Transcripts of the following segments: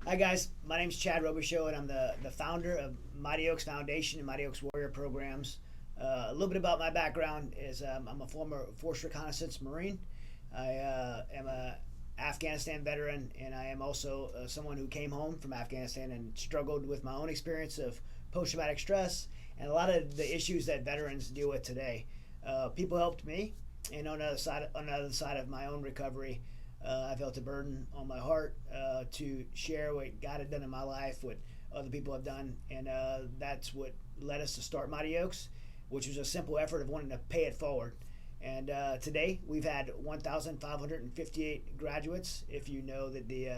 Hi guys, my name's Chad Robichaux and I'm the founder of Mighty Oaks Foundation and Mighty Oaks Warrior Programs. A little bit about my background is I'm a former Force Reconnaissance Marine. I am a Afghanistan veteran, and I am also someone who came home from Afghanistan and struggled with my own experience of post-traumatic stress and a lot of the issues that veterans deal with today. People helped me, and on the other side of my own recovery, I felt a burden on my heart to share what God had done in my life, what other people have done, and that's what led us to start Mighty Oaks, which was a simple effort of wanting to pay it forward. And today we've had 1,558 graduates. If you know that the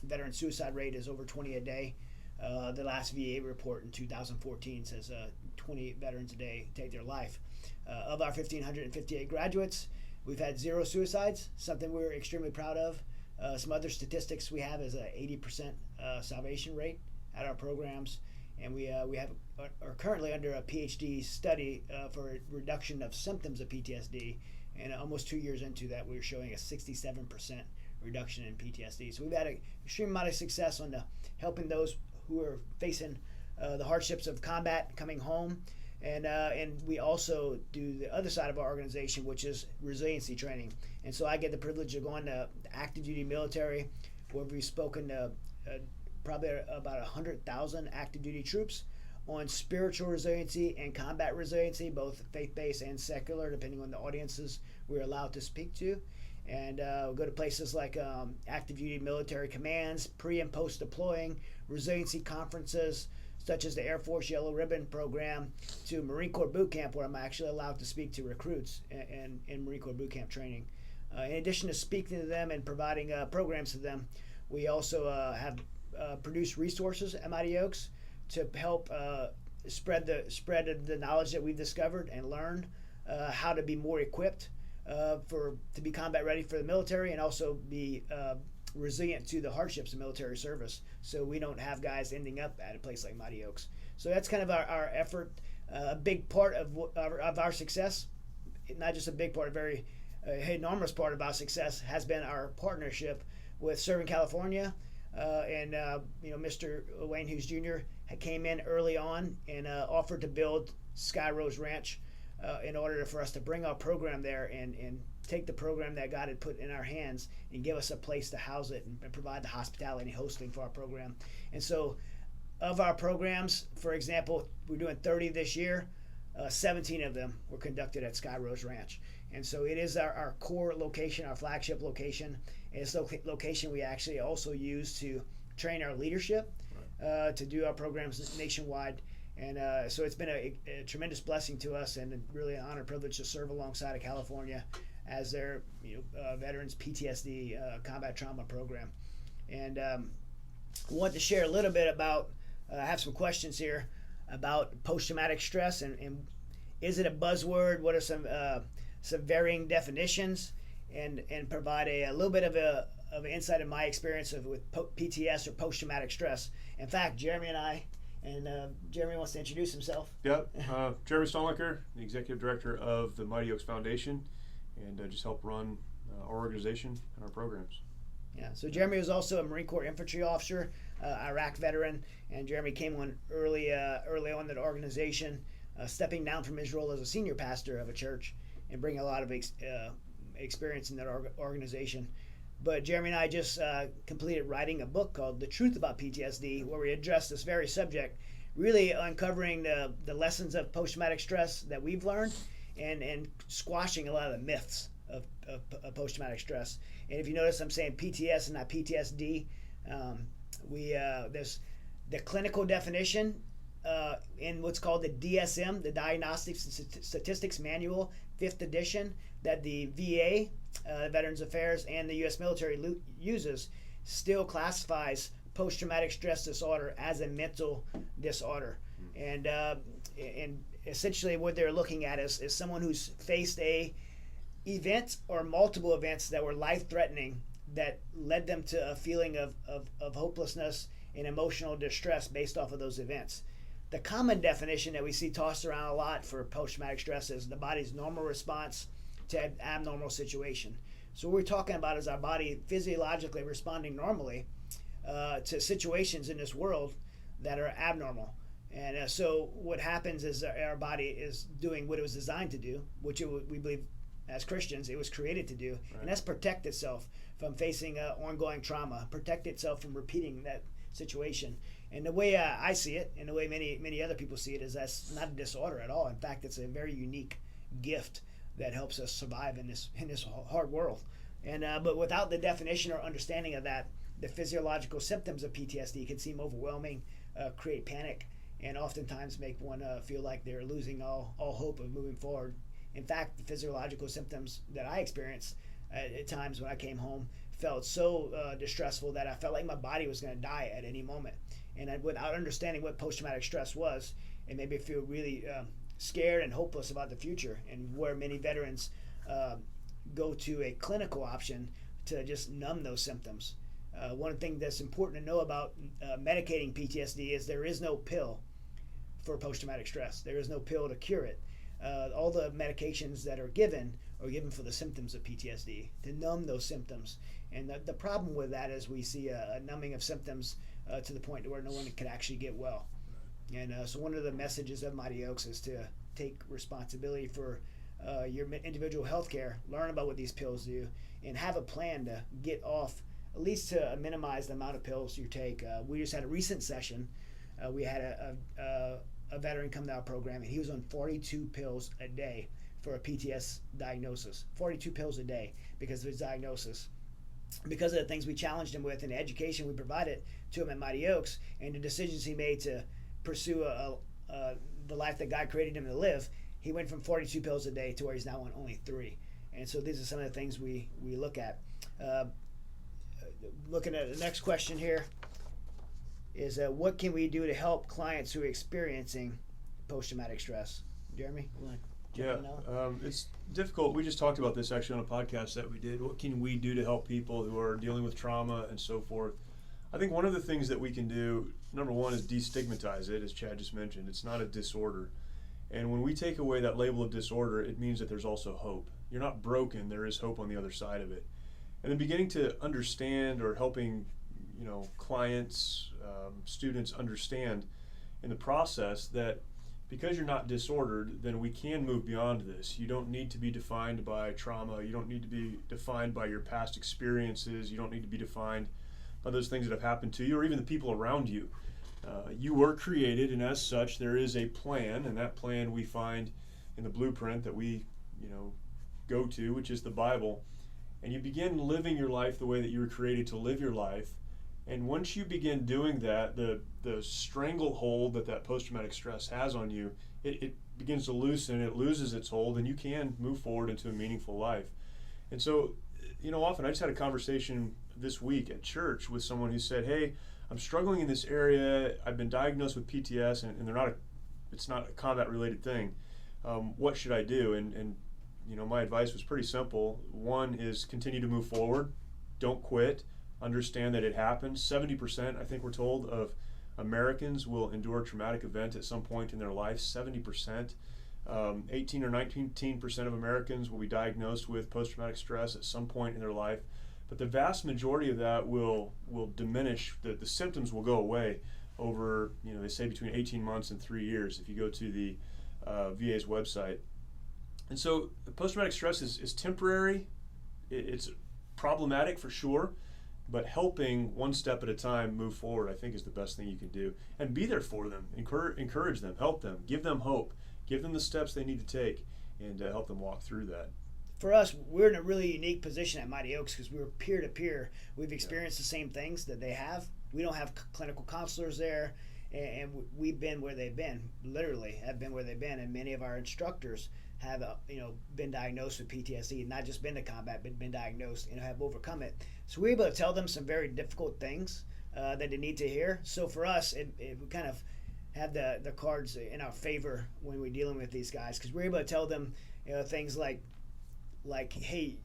veteran suicide rate is over 20 a day, the last VA report in 2014 says 28 veterans a day take their life. Of our 1,558 graduates, we've had 0 suicides, something we're extremely proud of. Some other statistics we have is a 80% salvation rate at our programs, and we are currently under a PhD study for reduction of symptoms of PTSD. And almost 2 years into that, we're showing a 67% reduction in PTSD. So we've had an extreme amount of success on helping those who are facing the hardships of combat coming home. And we also do the other side of our organization, which is resiliency training. And so I get the privilege of going to active duty military, where we've spoken to probably about 100,000 active duty troops on spiritual resiliency and combat resiliency, both faith-based and secular, depending on the audiences we're allowed to speak to. And we'll go to places like active duty military commands, pre and post deploying, resiliency conferences, such as the Air Force Yellow Ribbon program, to Marine Corps boot camp, where I'm actually allowed to speak to recruits in Marine Corps boot camp training. In addition to speaking to them and providing programs to them, we also have produced resources at Mighty Oaks to help spread the knowledge that we've discovered and learned how to be more equipped to be combat ready for the military, and also be resilient to the hardships of military service, so we don't have guys ending up at a place like Mighty Oaks. So that's kind of our effort. A big part of our success, not just a big part, a very enormous part of our success, has been our partnership with Serving California. Mr. Wayne Hughes Jr. came in early on and offered to build Sky Rose Ranch in order for us to bring our program there and take the program that God had put in our hands and give us a place to house it and provide the hospitality and hosting for our program. And so of our programs, for example, we're doing 30 this year, 17 of them were conducted at Sky Rose Ranch. And so it is our core location, our flagship location. And it's the location we actually also use to train our leadership, to do our programs nationwide. And so it's been a tremendous blessing to us, and really an honor, privilege to serve alongside of California as their veterans PTSD combat trauma program. And I want to share a little bit about, I have some questions here about post-traumatic stress, and is it a buzzword? What are some varying definitions, and provide a little bit of an insight in my experience with PTS or post-traumatic stress. In fact, Jeremy and I, Jeremy wants to introduce himself. Yep, Jeremy Stolliker, the Executive Director of the Mighty Oaks Foundation, and just help run our organization and our programs. Yeah, so Jeremy was also a Marine Corps infantry officer, Iraq veteran, and Jeremy came on early on in the organization, stepping down from his role as a senior pastor of a church and bringing a lot of experience in that organization. But Jeremy and I just completed writing a book called The Truth About PTSD, where we address this very subject, really uncovering the lessons of post-traumatic stress that we've learned, and squashing a lot of the myths of post-traumatic stress. And if you notice, I'm saying PTS and not PTSD. There's the clinical definition in what's called the DSM, the Diagnostics and Statistics Manual, 5th edition, that the VA, Veterans Affairs, and the U.S. military uses, still classifies post-traumatic stress disorder as a mental disorder. And essentially what they're looking at is someone who's faced a event or multiple events that were life-threatening, that led them to a feeling of hopelessness and emotional distress based off of those events. The common definition that we see tossed around a lot for post-traumatic stress is the body's normal response to an abnormal situation. So what we're talking about is our body physiologically responding normally to situations in this world that are abnormal. And so what happens is our body is doing what it was designed to do, which we believe as Christians it was created to do, Right. and that's protect itself from facing ongoing trauma, protect itself from repeating that situation. And the way I see it, and the way many other people see it, is that's not a disorder at all. In fact, it's a very unique gift that helps us survive in this hard world. And but without the definition or understanding of that, the physiological symptoms of PTSD can seem overwhelming, create panic, and oftentimes make one feel like they're losing all hope of moving forward. In fact, the physiological symptoms that I experienced at times when I came home felt so distressful that I felt like my body was going to die at any moment. And without understanding what post-traumatic stress was, it made me feel really scared and hopeless about the future, and where many veterans go to a clinical option to just numb those symptoms. One thing that's important to know about medicating PTSD is there is no pill for post-traumatic stress. There is no pill to cure it. All the medications that are given for the symptoms of PTSD, to numb those symptoms. And the problem with that is we see a numbing of symptoms to the point where no one can actually get well. And so one of the messages of Mighty Oaks is to take responsibility for your individual health care, learn about what these pills do, and have a plan to get off, at least to minimize the amount of pills you take. We just had a recent session. We had a veteran come to our program, and he was on 42 pills a day for a PTS diagnosis. 42 pills a day because of his diagnosis. Because of the things we challenged him with and the education we provided to him at Mighty Oaks, and the decisions he made to pursue the life that God created him to live, he went from 42 pills a day to where he's now on only 3. And so these are some of the things we look at. Looking at the next question here is what can we do to help clients who are experiencing post-traumatic stress? Jeremy, you want to jump in now? It's difficult. We just talked about this actually on a podcast that we did. What can we do to help people who are dealing with trauma and so forth? I think one of the things that we can do, number one, is destigmatize it, as Chad just mentioned. It's not a disorder. And when we take away that label of disorder, it means that there's also hope. You're not broken. There is hope on the other side of it. And then beginning to understand, or helping, clients, students understand in the process that because you're not disordered, then we can move beyond this. You don't need to be defined by trauma. You don't need to be defined by your past experiences. You don't need to be defined by those things that have happened to you or even the people around you. You were created, and as such, there is a plan, and that plan we find in the blueprint that we, go to, which is the Bible. And you begin living your life the way that you were created to live your life. And once you begin doing that, the stranglehold that post-traumatic stress has on you, it begins to loosen, it loses its hold, and you can move forward into a meaningful life. And so, often I just had a conversation this week at church with someone who said, hey, I'm struggling in this area. I've been diagnosed with PTS, and it's not a combat-related thing. What should I do? And my advice was pretty simple. One is continue to move forward. Don't quit. Understand that it happens. 70%, I think we're told, of Americans will endure a traumatic event at some point in their life. 70%. 18 or 19% of Americans will be diagnosed with post-traumatic stress at some point in their life. But the vast majority of that will diminish. The symptoms will go away over, they say between 18 months and 3 years if you go to the VA's website. And so post-traumatic stress is temporary. It's problematic for sure, but helping one step at a time move forward, I think, is the best thing you can do. And be there for them, encourage them, help them, give them hope, give them the steps they need to take, and help them walk through that. For us, we're in a really unique position at Mighty Oaks because we're peer-to-peer. We've experienced the same things that they have. We don't have clinical counselors there, and we've been where they've been, literally have been where they've been, and many of our instructors have been diagnosed with PTSD, not just been to combat, but been diagnosed and have overcome it. So we're able to tell them some very difficult things that they need to hear. So for us, we kind of have the cards in our favor when we're dealing with these guys, because we're able to tell them things like, hey,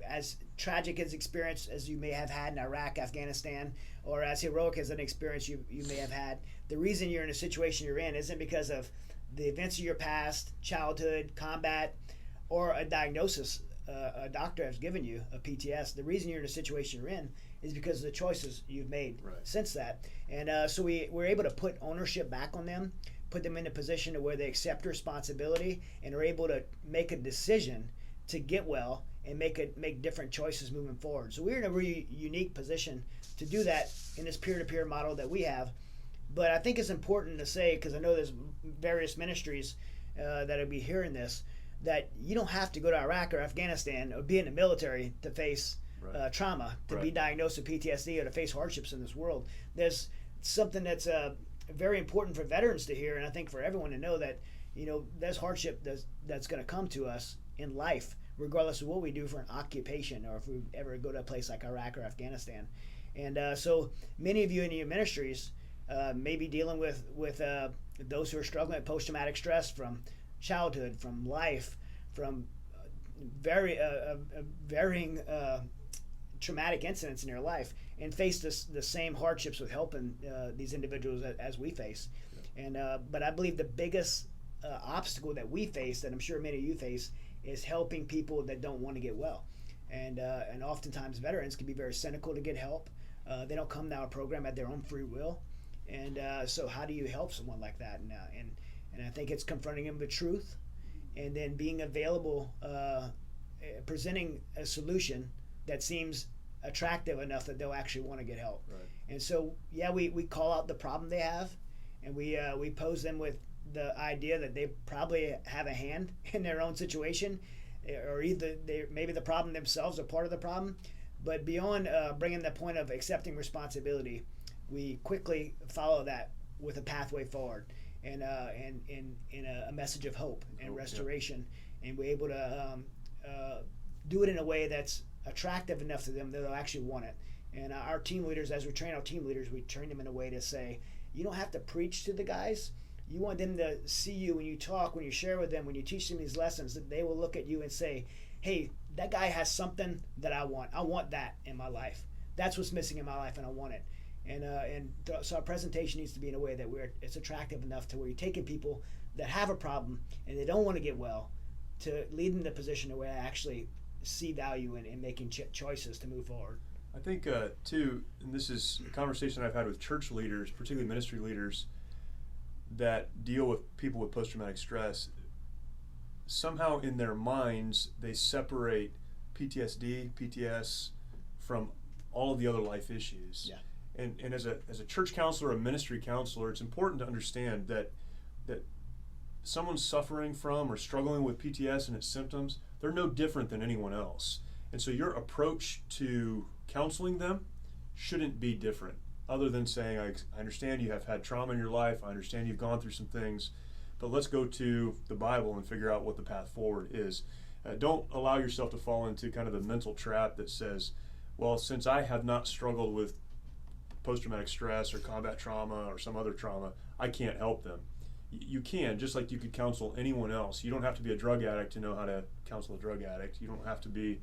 as tragic as experience as you may have had in Iraq, Afghanistan, or as heroic as an experience you may have had, the reason you're in a situation you're in isn't because of the events of your past, childhood, combat, or a diagnosis a doctor has given you, a PTS. The reason you're in a situation you're in is because of the choices you've made Right. since that. And so we're able to put ownership back on them, put them in a position to where they accept responsibility and are able to make a decision to get well and make different choices moving forward. So we're in a really unique position to do that in this peer-to-peer model that we have. But I think it's important to say, because I know there's various ministries that'll be hearing this, that you don't have to go to Iraq or Afghanistan or be in the military to face trauma, to be diagnosed with PTSD, or to face hardships in this world. There's something that's very important for veterans to hear, and I think for everyone to know that, there's hardship that's going to come to us in life, regardless of what we do for an occupation, or if we ever go to a place like Iraq or Afghanistan. And so many of you in your ministries may be dealing with those who are struggling with post-traumatic stress from childhood, from life, from varying traumatic incidents in your life, and face the same hardships with helping these individuals as we face. And but I believe the biggest obstacle that we face, that I'm sure many of you face, is helping people that don't want to get well. And oftentimes veterans can be very cynical to get help. They don't come to our program at their own free will. And so how do you help someone like that? And I think it's confronting them with truth, and then being available, presenting a solution that seems attractive enough that they'll actually want to get help. Right. And so, we call out the problem they have, and we pose them with the idea that they probably have a hand in their own situation, or either maybe the problem themselves are part of the problem. But beyond bringing the point of accepting responsibility, we quickly follow that with a pathway forward, and a message of hope and restoration. And we're able to do it in a way that's attractive enough to them that they'll actually want it. And our team leaders, as we train our team leaders, we train them in a way to say, you don't have to preach to the guys. You want them to see you when you talk, when you share with them, when you teach them these lessons, that they will look at you and say, hey, that guy has something that I want. I want that in my life. That's what's missing in my life, and I want it. So our presentation needs to be in a way that it's attractive enough to where you're taking people that have a problem and they don't want to get well, to lead them to a position where they actually see value in making choices to move forward. I think, too, and this is a conversation I've had with church leaders, particularly ministry leaders, that deal with people with post-traumatic stress. Somehow in their minds, they separate PTSD, PTS from all of the other life issues. Yeah. And as a church counselor, a ministry counselor, it's important to understand that someone's suffering from or struggling with PTS and its symptoms, they're no different than anyone else. And so your approach to counseling them shouldn't be different, other than saying, I understand you have had trauma in your life, I understand you've gone through some things, but let's go to the Bible and figure out what the path forward is. Don't allow yourself to fall into kind of the mental trap that says, well, since I have not struggled with post-traumatic stress or combat trauma or some other trauma, I can't help them. You can, just like you could counsel anyone else. You don't have to be a drug addict to know how to counsel a drug addict. You don't have to be,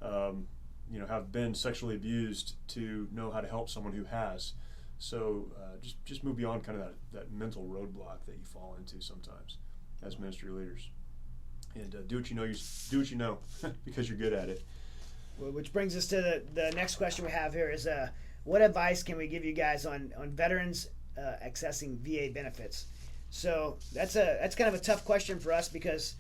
have been sexually abused to know how to help someone who has. So just move beyond kind of that mental roadblock that you fall into sometimes as ministry leaders, and do what you know, because you're good at it. Well, which brings us to the next question we have here is, what advice can we give you guys on veterans accessing VA benefits? So that's kind of a tough question for us, because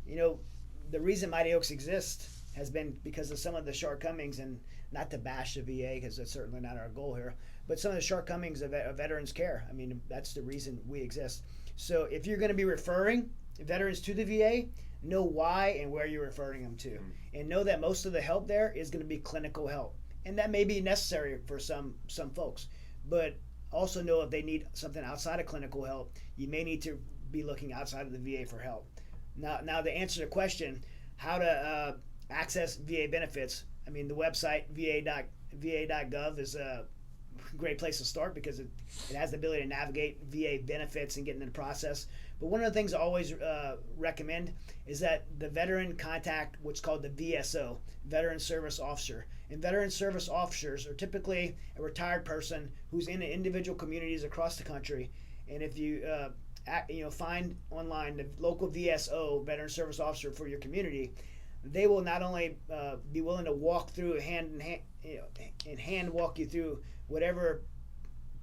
the reason Mighty Oaks exists has been because of some of the shortcomings, and not to bash the VA, because that's certainly not our goal here, but some of the shortcomings of veterans care. I mean, that's the reason we exist. So if you're going to be referring veterans to the VA, know why and where you're referring them to, and know that most of the help there is going to be clinical help, and that may be necessary for some folks, but also know if they need something outside of clinical help, you may need to be looking outside of the VA for help. Now to answer the question, how to access VA benefits, I mean, the website va.gov is a great place to start, because it has the ability to navigate VA benefits and get into the process. But one of the things I always recommend is that the veteran contact what's called the VSO, Veteran Service Officer. And veteran service officers are typically a retired person who's in individual communities across the country. And if you find online the local VSO, Veteran Service Officer for your community, they will not only be willing to walk through hand in hand walk you through whatever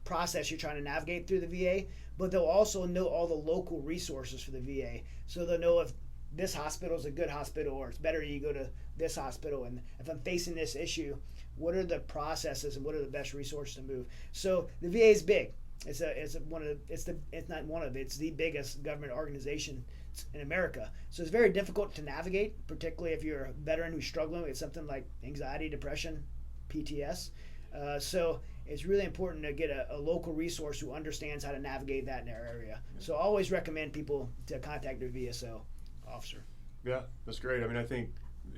process you're trying to navigate through the VA, but they'll also know all the local resources for the VA. So they'll know if this hospital is a good hospital or it's better you go to this hospital. And if I'm facing this issue, what are the processes and what are the best resources to move? So the VA is big. It's the biggest government organization in America. So it's very difficult to navigate, particularly if you're a veteran who's struggling with something like anxiety, depression, PTSD. So it's really important to get a local resource who understands how to navigate that in their area. So I always recommend people to contact their VSO officer. Yeah, that's great. I mean, I think,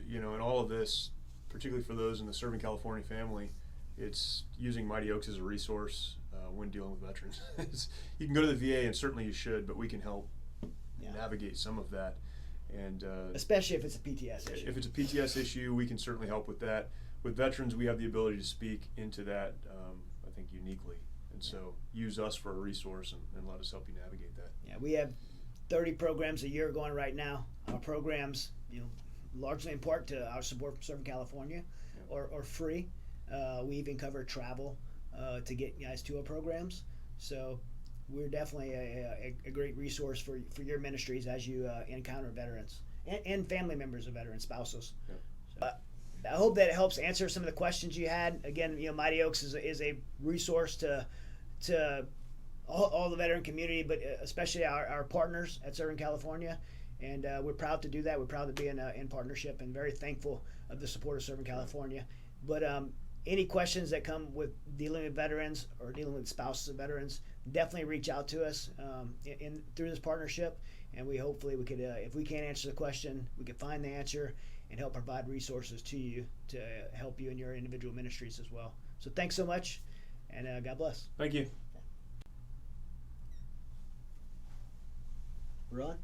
in all of this, particularly for those in the Serving California family, it's using Mighty Oaks as a resource when dealing with veterans. You can go to the VA, and certainly you should, but we can help navigate some of that. And especially if it's a PTSD issue. If it's a PTSD issue, we can certainly help with that. With veterans, we have the ability to speak into that, I think, uniquely. And so use us for a resource and let us help you navigate that. Yeah, we have 30 programs a year going right now. Our programs, largely in part to our support from Serving California, or free. We even cover travel to get guys to our programs. So we're definitely a great resource for your ministries as you encounter veterans and family members of veterans, spouses. Yeah. So, I hope that it helps answer some of the questions you had. Again, Mighty Oaks is a resource to all the veteran community, but especially our partners at Serving California. And we're proud to do that. We're proud to be in partnership and very thankful of the support of Serving California. But any questions that come with dealing with veterans or dealing with spouses of veterans, definitely reach out to us through this partnership. And we could, if we can't answer the question, we could find the answer and help provide resources to you to help you in your individual ministries as well. So thanks so much, and God bless. Thank you. We're on.